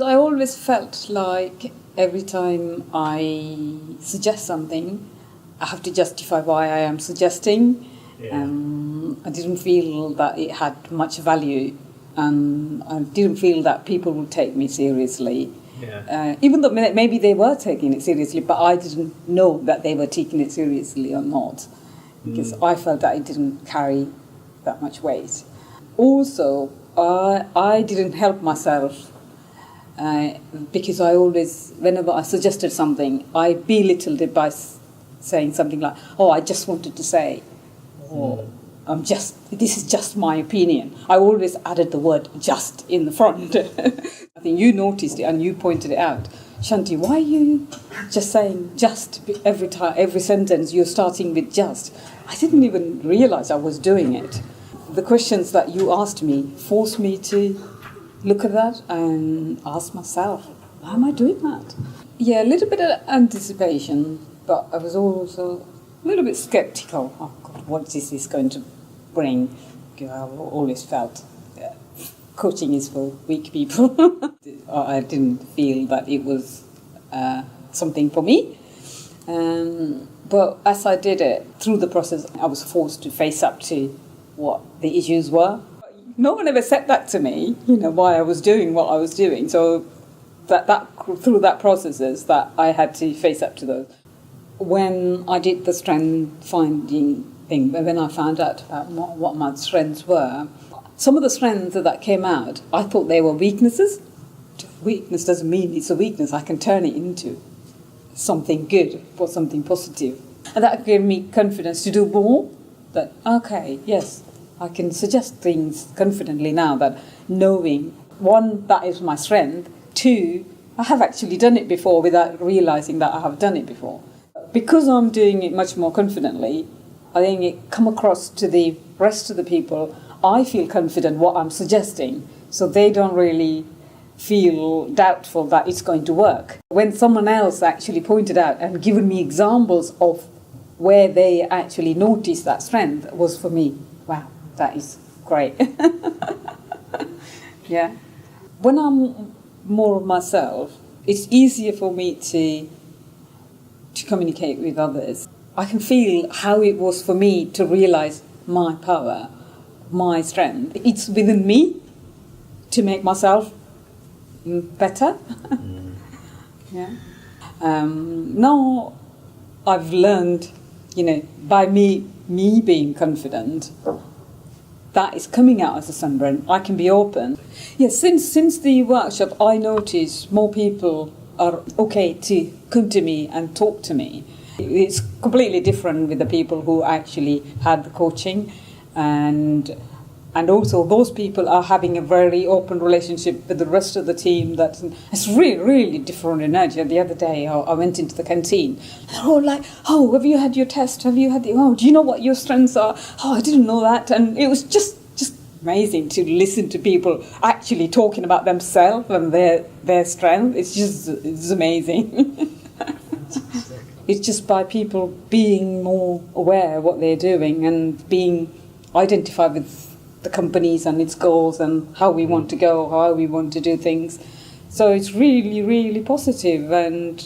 I always felt like every time I suggest something, I have to justify why I am suggesting. Yeah. I didn't feel that it had much value, and I didn't feel that people would take me seriously. Yeah. Even though maybe they were taking it seriously, but I didn't know that they were taking it seriously or not, because I felt that it didn't carry that much weight. Also, I didn't help myself. Because I always, whenever I suggested something, I belittled it by saying something like, "Oh, I just wanted to say," or this is just my opinion. I always added the word "just" in the front. I think you noticed it and you pointed it out. Shanthy, why are you just saying "just" every time, every sentence you're starting with "just"? I didn't even realize I was doing it. The questions that you asked me forced me to look at that and ask myself, why am I doing that? Yeah, a little bit of anticipation, but I was also a little bit sceptical. Oh God, what is this going to bring? Because I've always felt coaching is for weak people. I didn't feel that it was something for me. But as I did it, through the process, I was forced to face up to what the issues were. No one ever said that to me, why I was doing what I was doing. So that through that processes that I had to face up to those. When I did the strength finding thing, when I found out about what my strengths were, some of the strengths that came out, I thought they were weaknesses. Weakness doesn't mean it's a weakness. I can turn it into something good or something positive. And that gave me confidence to do more. That, okay, yes, I can suggest things confidently now, that knowing, one, that is my strength, two, I have actually done it before without realising that I have done it before. Because I'm doing it much more confidently, I think it come across to the rest of the people. I feel confident what I'm suggesting, so they don't really feel doubtful that it's going to work. When someone else actually pointed out and given me examples of where they actually noticed that strength, was for me, wow, that is great. Yeah. When I'm more of myself, it's easier for me to communicate with others. I can feel how it was for me to realise my power, my strength. It's within me to make myself better. Yeah. Now I've learned, by me being confident, that is coming out as a sunburn. I can be open. Yes, since the workshop, I notice more people are okay to come to me and talk to me. It's completely different with the people who actually had the coaching, and also those people are having a very open relationship with the rest of the team. That it's really, really different energy. The other day I went into the canteen. They're all like, "Oh, have you had your test? Have you had do you know what your strengths are? Oh, I didn't know that." And it was just amazing to listen to people actually talking about themselves and their strength. It's amazing. It's just by people being more aware of what they're doing and being identified with the companies and its goals and how we want to go, how we want to do things. So it's really, really positive, and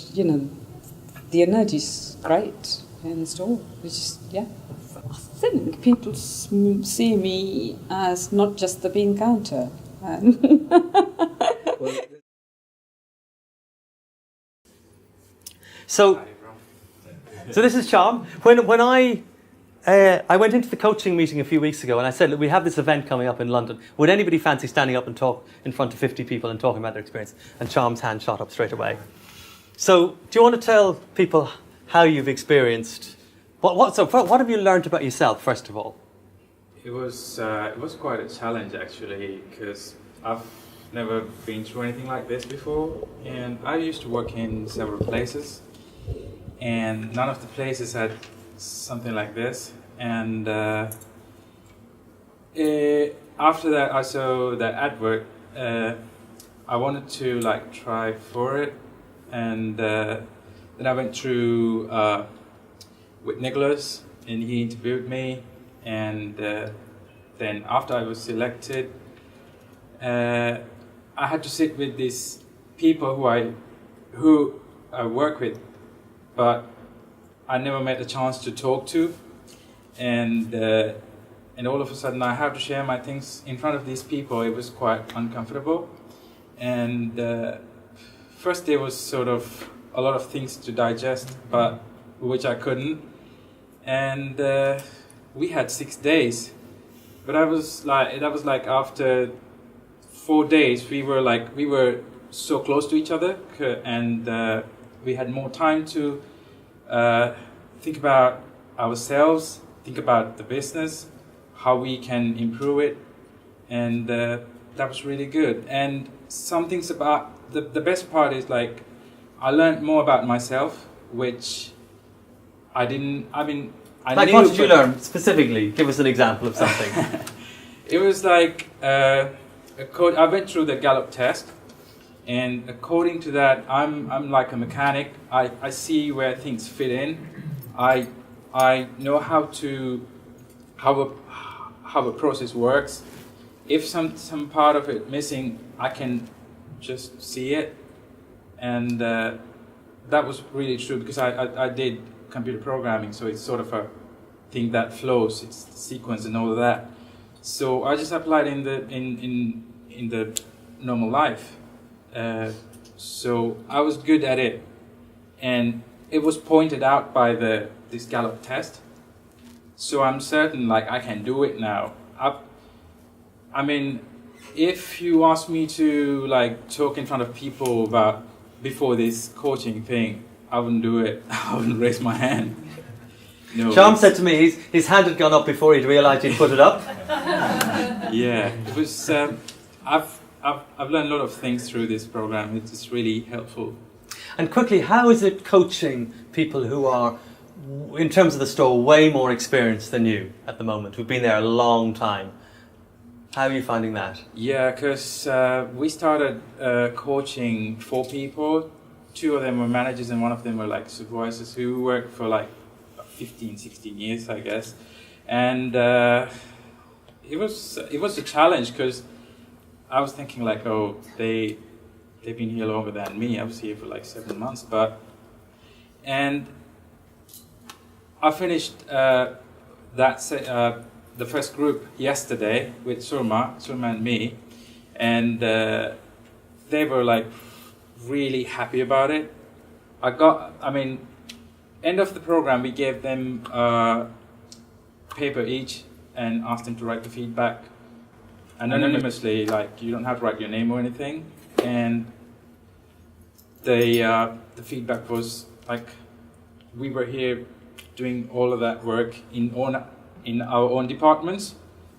the energy's great in the store. It's just, yeah. I think people see me as not just the bean counter. So this is Charm. When I went into the coaching meeting a few weeks ago and I said, "Look, we have this event coming up in London. Would anybody fancy standing up and talk in front of 50 people and talking about their experience?" And Charm's hand shot up straight away. So do you want to tell people how you've experienced, what have you learned about yourself, first of all? It was quite a challenge, actually, because I've never been through anything like this before, and I used to work in several places, and none of the places had something like this. And after that, I saw that advert. I wanted to try for it, and then I went through with Nicholas, and he interviewed me, and then after I was selected, I had to sit with this people who I work with, but I never met the chance to talk to, and all of a sudden I have to share my things in front of these people. It was quite uncomfortable, and first there was sort of a lot of things to digest, but which I couldn't, and we had 6 days, but that was like after 4 days we were so close to each other, and we had more time to think about ourselves, think about the business, how we can improve it, and that was really good. And some things about the best part is like I learned more about myself, which I didn't. I mean, like what did you learn specifically? Give us an example of something. It was like I went through the Gallup test, and according to that, I'm like a mechanic. I see where things fit in. I know how a process works. If some part of it missing, I can just see it, and that was really true because I did computer programming, so it's sort of a thing that flows. It's sequence and all of that. So I just applied in the normal life. So I was good at it, and it was pointed out by this Gallup test. So I'm certain like I can do it now. I mean, if you ask me to like talk in front of people about before this coaching thing, I wouldn't do it. I wouldn't raise my hand. No. Shyam said to me his hand had gone up before he'd realised he'd put it up. Yeah, it was. I've learned a lot of things through this program. It's really helpful. And quickly, how is it coaching people who are, in terms of the store, way more experienced than you at the moment, who've been there a long time? How are you finding that? Yeah, because we started coaching 4 people. 2 of them were managers and 1 of them were like supervisors who worked for like 15, 16 years, I guess. And it was a challenge because I was thinking like, oh, they've been here longer than me. I was here for like 7 months, and I finished the first group yesterday with Surma and me, and they were like really happy about it. End of the program, we gave them a paper each and asked them to write the feedback anonymously, like you don't have to write your name or anything. And the feedback was like, we were here doing all of that work in our own departments.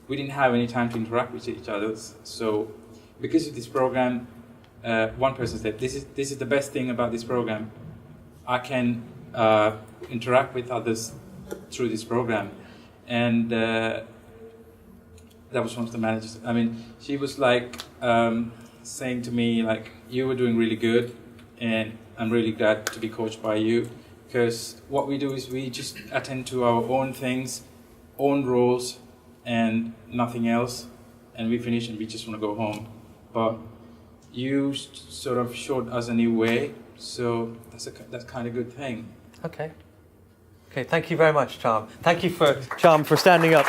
We didn't have any time to interact with each other. So because of this program, one person said, this is the best thing about this program. I can interact with others through this program. And that was one of the managers. I mean, she was like saying to me, like, you were doing really good, and I'm really glad to be coached by you, because what we do is we just attend to our own things, own roles, and nothing else, and we finish and we just want to go home. But you sort of showed us a new way, so that's kind of a good thing. Okay, thank you very much, Charm. Thank you for Charm for standing up.